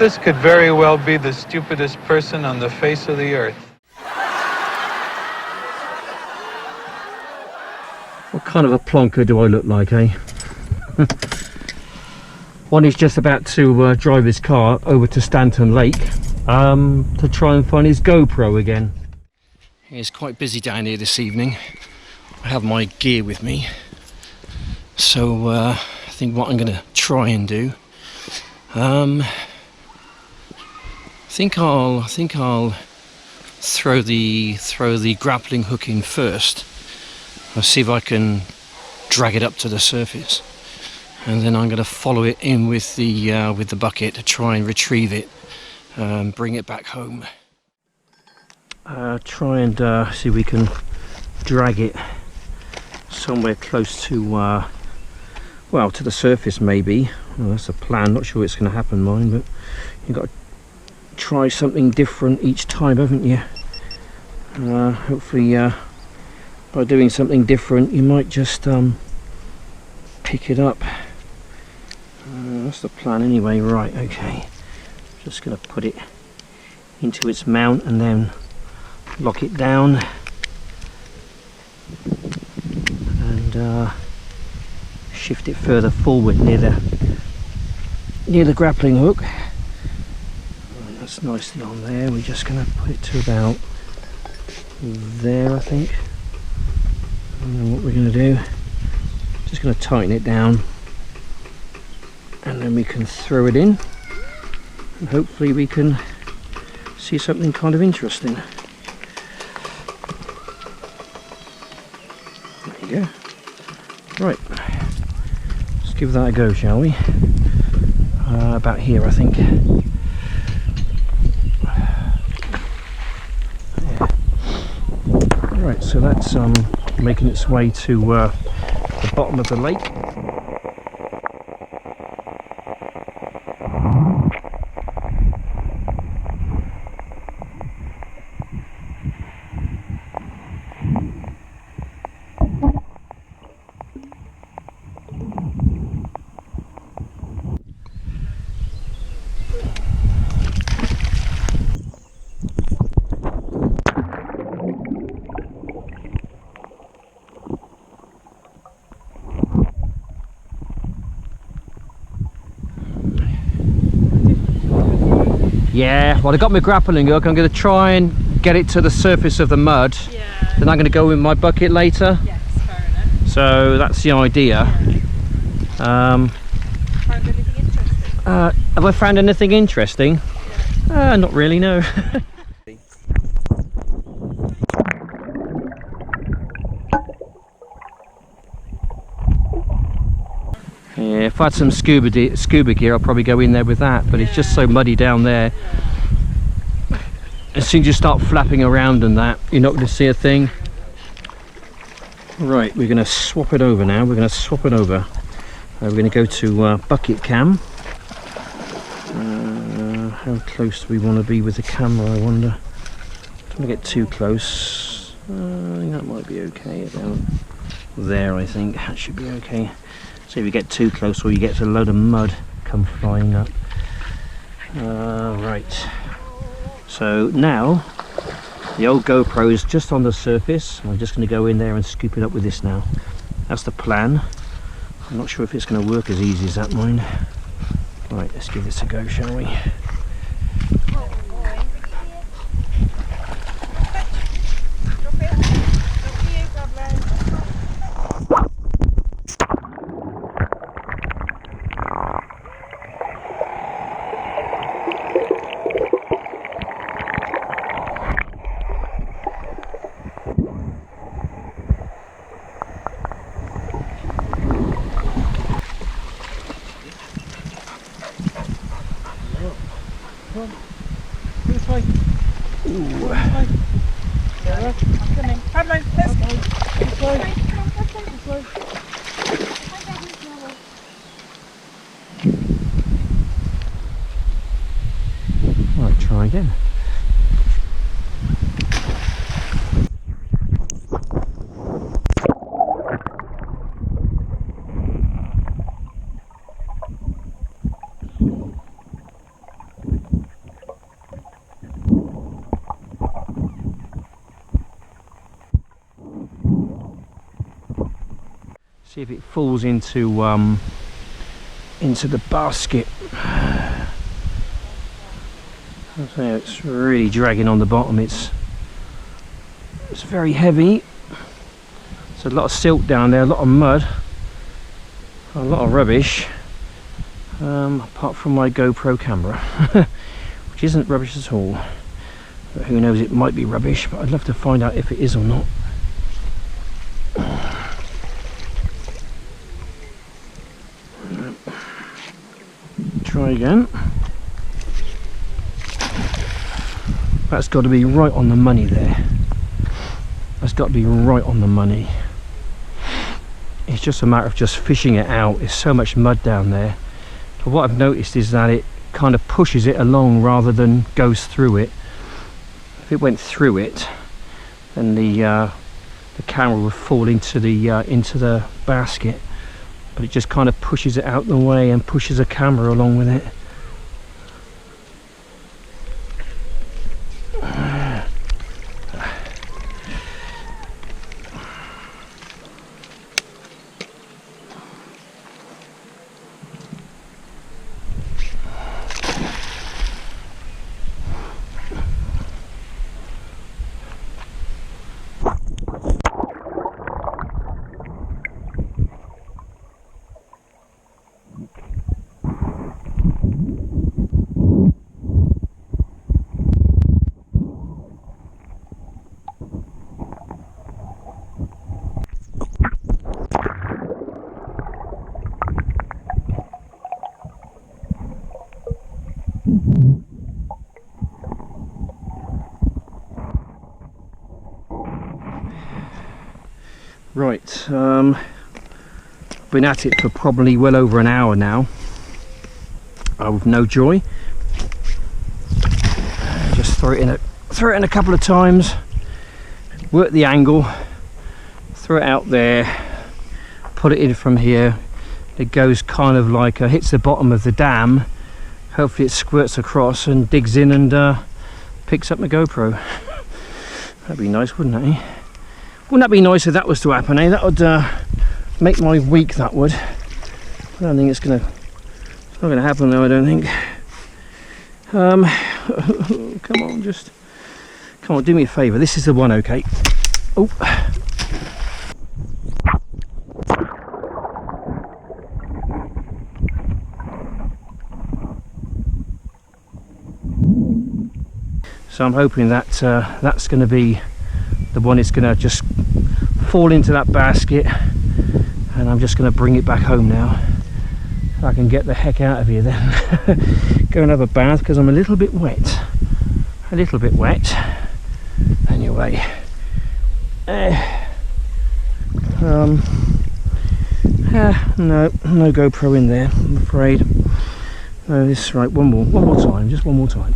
This could very well be the stupidest person on the face of the earth. What kind of a plonker do I look like, eh? One is just about to drive his car over to Stanton Lake to try and find his GoPro again. It's quite busy down here this evening. I have my gear with me, so I think what I'm going to try and do, I think I'll throw the grappling hook in first. I'll see if I can drag it up to the surface, and then I'm going to follow it in with the bucket to try and retrieve it, bring it back home. Try and see if we can drag it somewhere close to well, to the surface maybe. Well, that's a plan. Not sure it's going to happen, mine, but you've got to try something different each time, haven't you? Hopefully by doing something different you might just pick it up. That's the plan anyway. Right, okay, just going to put it into its mount and then lock it down and shift it further forward near the grappling hook. Right, that's nicely on there. We're just going to put it to about there, I think. And then what we're going to do, just going to tighten it down, and then we can throw it in, and hopefully we can see something kind of interesting. There you go. Right, let's give that a go, shall we? About here, I think. Yeah. Right, so that's making its way to the bottom of the lake. Yeah, well, I got my grappling hook. I'm going to try and get it to the surface of the mud. Yeah. Then I'm going to go in my bucket later. Yes, fair enough. So that's the idea. Yeah. Found anything interesting? Have I found anything interesting? Yeah. Not really, no. Yeah, if I had some scuba gear, I'll probably go in there with that, but it's just so muddy down there. As soon as you start flapping around and that, you're not going to see a thing. Right, we're going to swap it over now. We're going to swap it over. We're going to go to bucket cam. How close do we want to be with the camera, I wonder? Don't want to get too close. I think that might be okay. About there, I think. That should be okay. So if you get too close, or you get a load of mud come flying up. Right. So now the old GoPro is just on the surface. I'm just going to go in there and scoop it up with this now. That's the plan. I'm not sure if it's going to work as easy as that, mine. Right, let's give this a go, shall we? Come on. This way. Ooh. This way. Yeah. I'm coming. Pablo, let's go. This way. This way. Right, try again. See if it falls into the basket. So it's really dragging on the bottom. It's very heavy. There's a lot of silt down there, a lot of mud, a lot of rubbish. Apart from my GoPro camera, which isn't rubbish at all. But who knows, it might be rubbish, but I'd love to find out if it is or not. Try again. That's got to be right on the money there. That's got to be right on the money. It's just a matter of just fishing it out. There's so much mud down there. But what I've noticed is that it kind of pushes it along rather than goes through it. If it went through it, then the camera would fall into the basket. But it just kind of pushes it out the way and pushes the camera along with it. Right, been at it for probably well over an hour now, with no joy. Just throw it in a couple of times, work the angle, throw it out there, put it in from here. It goes kind of like hits the bottom of the dam. Hopefully it squirts across and digs in and picks up my GoPro. That'd be nice, wouldn't it? Eh? Wouldn't that be nice if that was to happen, eh? That would make my week, that would. I don't think it's not gonna happen though, I don't think. Come on, do me a favour. This is the one, okay? Oh. So I'm hoping that that's going to be the one. It's going to just fall into that basket, and I'm just going to bring it back home now. I can get the heck out of here then. Go and have a bath because I'm a little bit wet. Anyway, no GoPro in there, I'm afraid. No, this is right. One more time, just one more time.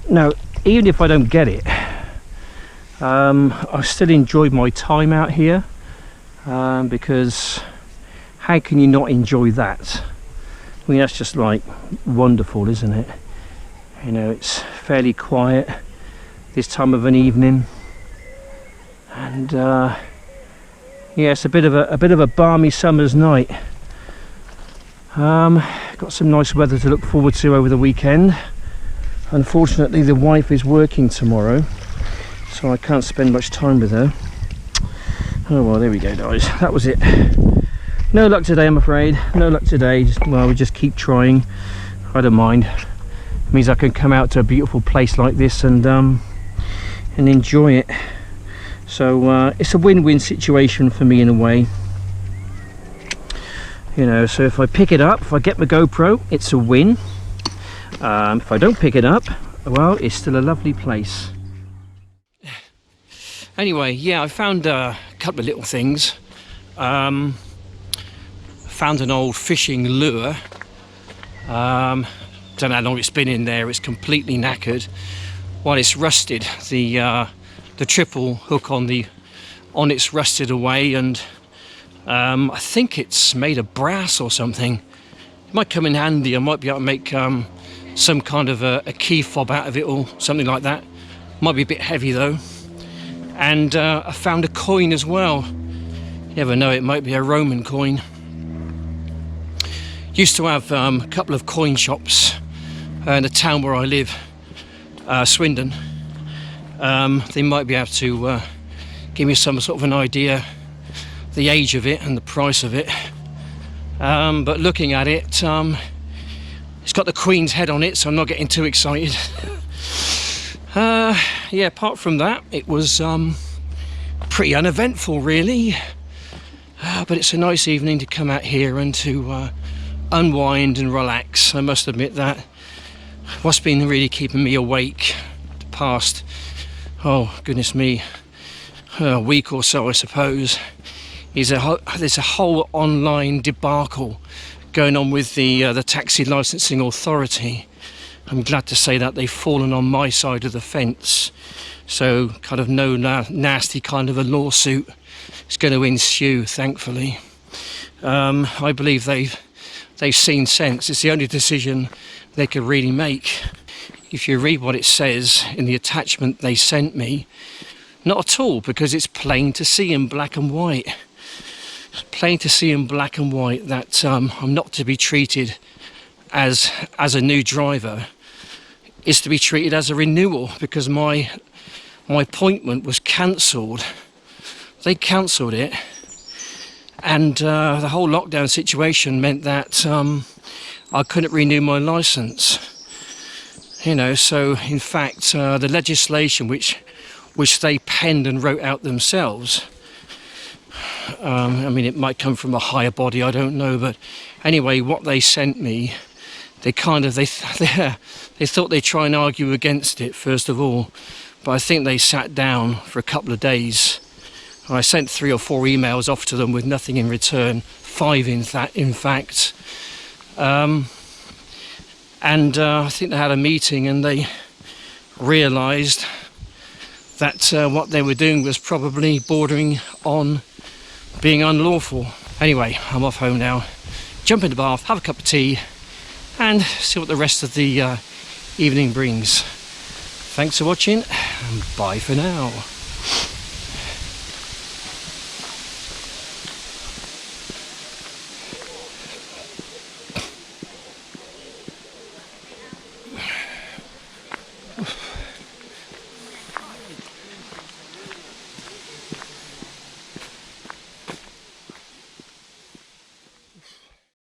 Now, even if I don't get it, I still enjoyed my time out here, because how can you not enjoy that? I mean, that's just like wonderful, isn't it? You know, it's fairly quiet this time of an evening, and yeah, it's a bit of a balmy summer's night. Got some nice weather to look forward to over the weekend. Unfortunately, the wife is working tomorrow, so I can't spend much time with her. Oh well, there we go, guys. That was it. No luck today, I'm afraid. No luck today. We just keep trying. I don't mind. It means I can come out to a beautiful place like this and enjoy it. So it's a win-win situation for me in a way. You know, so if I pick it up, if I get my GoPro, it's a win. If I don't pick it up, well, it's still a lovely place. Anyway, yeah, I found a couple of little things. Found an old fishing lure. Don't know how long it's been in there. It's completely knackered. Well, it's rusted. The triple hook on it's rusted away, and I think it's made of brass or something. It might come in handy. I might be able to make some kind of a key fob out of it or something like that. Might be a bit heavy though. And I found a coin as well. You never know, it might be a Roman coin. Used to have a couple of coin shops in the town where I live, Swindon. They might be able to give me some sort of an idea, the age of it and the price of it. But looking at it, it's got the Queen's head on it, so I'm not getting too excited. Yeah, apart from that, it was pretty uneventful really. But it's a nice evening to come out here and to unwind and relax. I must admit that. What's been really keeping me awake the past, oh goodness me, a week or so I suppose, is there's a whole online debacle going on with the taxi licensing authority. I'm glad to say that they've fallen on my side of the fence, so kind of no nasty kind of a lawsuit is going to ensue, thankfully. I believe they've seen sense. It's the only decision they could really make. If you read what it says in the attachment they sent me, not at all, because it's plain to see in black and white. It's plain to see in black and white that I'm not to be treated as a new driver. It's to be treated as a renewal, because my appointment was cancelled. They cancelled it, and the whole lockdown situation meant that I couldn't renew my licence. You know, so in fact the legislation which they penned and wrote out themselves, I mean, it might come from a higher body, I don't know, but anyway, what they sent me, they thought they'd try and argue against it first of all, but I think they sat down for a couple of days. I sent 3 or 4 emails off to them with nothing in return, 5 in fact. I think they had a meeting and they realised that what they were doing was probably bordering on being unlawful. Anyway, I'm off home now. Jump in the bath, have a cup of tea, and see what the rest of the evening brings. Thanks for watching, and bye for now.